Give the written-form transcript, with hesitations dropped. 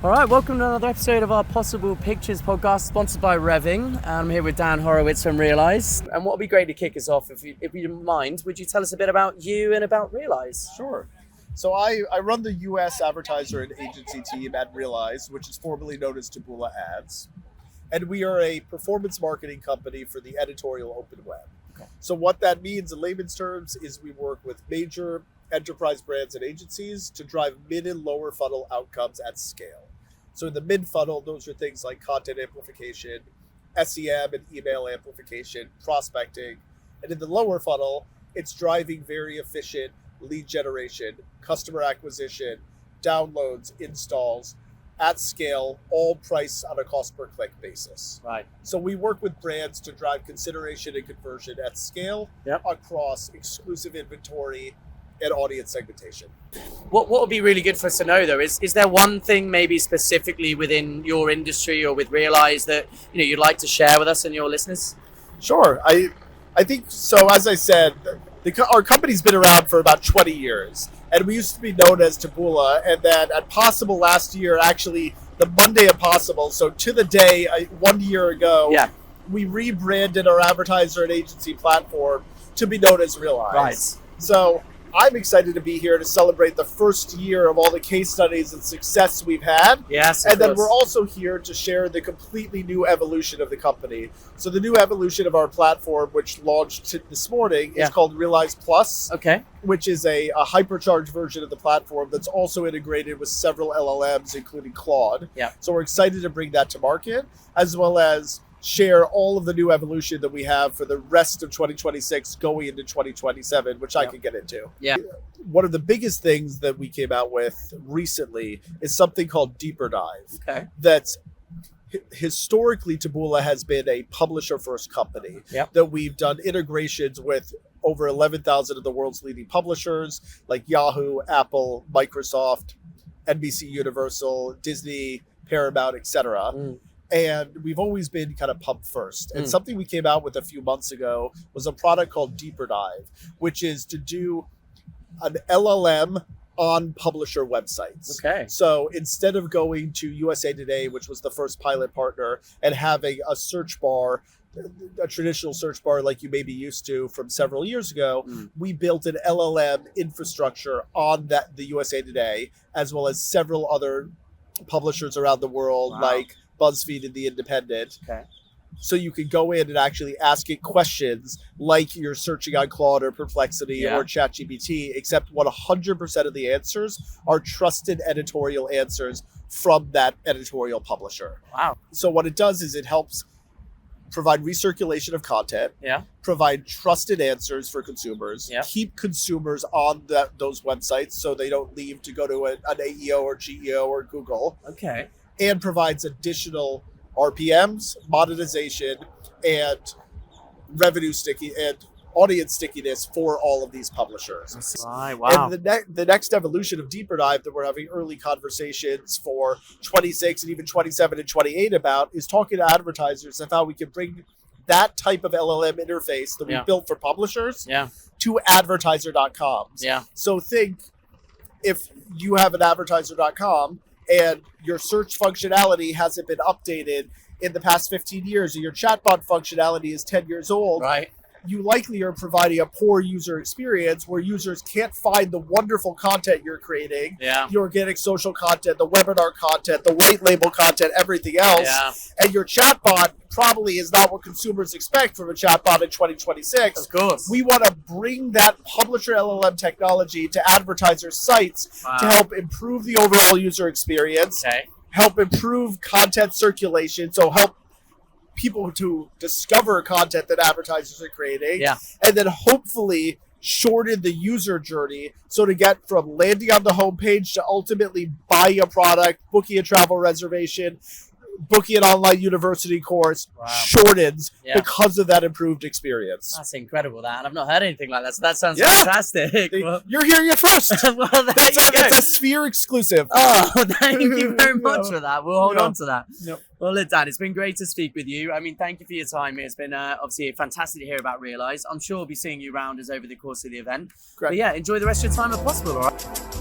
All right, welcome to another episode of our Possible Pictures podcast, sponsored by Revving. I'm here with Dan Horowitz from Realize. And what would be great to kick us off, if you don't mind, would you tell us a bit about you and about Realize? Sure. So I run the U.S. advertiser and agency team at Realize, which is formerly known as Taboola Ads. And we are a performance marketing company for the editorial open web. Okay. So what that means in layman's terms is we work with major enterprise brands and agencies to drive mid and lower funnel outcomes at scale. So in the mid funnel, those are things like content amplification, SEM and email amplification, prospecting. And in the lower funnel, it's driving very efficient lead generation, customer acquisition, downloads, installs at scale, all priced on a cost per click basis. Right. So we work with brands to drive consideration and conversion at scale across exclusive inventory and audience segmentation. What would be really good for us to know, though, is there one thing maybe specifically within your industry or with Realize that you'd like to share with us and your listeners? Sure. I think so. As I said, our company's been around for about 20 years, and we used to be known as Taboola, and then at Possible last year, actually the Monday of Possible, so to the day 1 year ago, we rebranded our advertiser and agency platform to be known as Realize. Right. So I'm excited to be here to celebrate the first year of all the case studies and success we've had. Yes, and then we're also here to share the completely new evolution of the company. So the new evolution of our platform, which launched this morning, is called Realize Plus. Okay. Which is a hypercharged version of the platform that's also integrated with several LLMs, including Claude. Yeah. So we're excited to bring that to market, as well as share all of the new evolution that we have for the rest of 2026 going into 2027, which I can get into. Yeah. One of the biggest things that we came out with recently is something called Deeper Dive. Okay. That's historically, Taboola has been a publisher-first company. Yep. That we've done integrations with over 11,000 of the world's leading publishers like Yahoo, Apple, Microsoft, NBC Universal, Disney, Paramount, etc. And we've always been kind of pump first. And something we came out with a few months ago was a product called Deeper Dive, which is to do an LLM on publisher websites. Okay. So instead of going to USA Today, which was the first pilot partner, and having a search bar, a traditional search bar like you may be used to from several years ago, we built an LLM infrastructure on the USA Today, as well as several other publishers around the world, like BuzzFeed and The Independent. Okay. So you can go in and actually ask it questions like you're searching on Claude or Perplexity or ChatGPT, except 100% of the answers are trusted editorial answers from that editorial publisher. Wow. So what it does is it helps provide recirculation of content, provide trusted answers for consumers, keep consumers on those websites so they don't leave to go to an AEO or GEO or Google. Okay. And provides additional RPMs, monetization, and revenue and audience stickiness for all of these publishers. Right, wow. And the next evolution of Deeper Dive that we're having early conversations for 26 and even 27 and 28 about is talking to advertisers of how we can bring that type of LLM interface that we built for publishers to advertiser.coms. Yeah. So think if you have an advertiser.com and your search functionality hasn't been updated in the past 15 years, or your chatbot functionality is 10 years old, right, you likely are providing a poor user experience where users can't find the wonderful content you're creating, your organic social content, the webinar content, the white label content, everything else. And your chatbot probably is not what consumers expect from a chatbot in 2026. Of course. We want to bring that publisher LLM technology to advertiser sites to help improve the overall user experience, help improve content circulation, so help people to discover content that advertisers are creating, and then hopefully shorten the user journey. So to get from landing on the homepage to ultimately buying a product, booking a travel reservation, booking an online university course, shortens because of that improved experience. That's incredible, that. And I've not heard anything like that, so that sounds fantastic. You're hearing it first. Well, it's a Sphere exclusive. Oh, thank you very much for that. We'll hold on to that. Yep. Well, look, Dan, it's been great to speak with you. I mean, thank you for your time. It's been obviously fantastic to hear about Realize. I'm sure we'll be seeing you round over the course of the event. Great. But yeah, enjoy the rest of your time if possible, all right?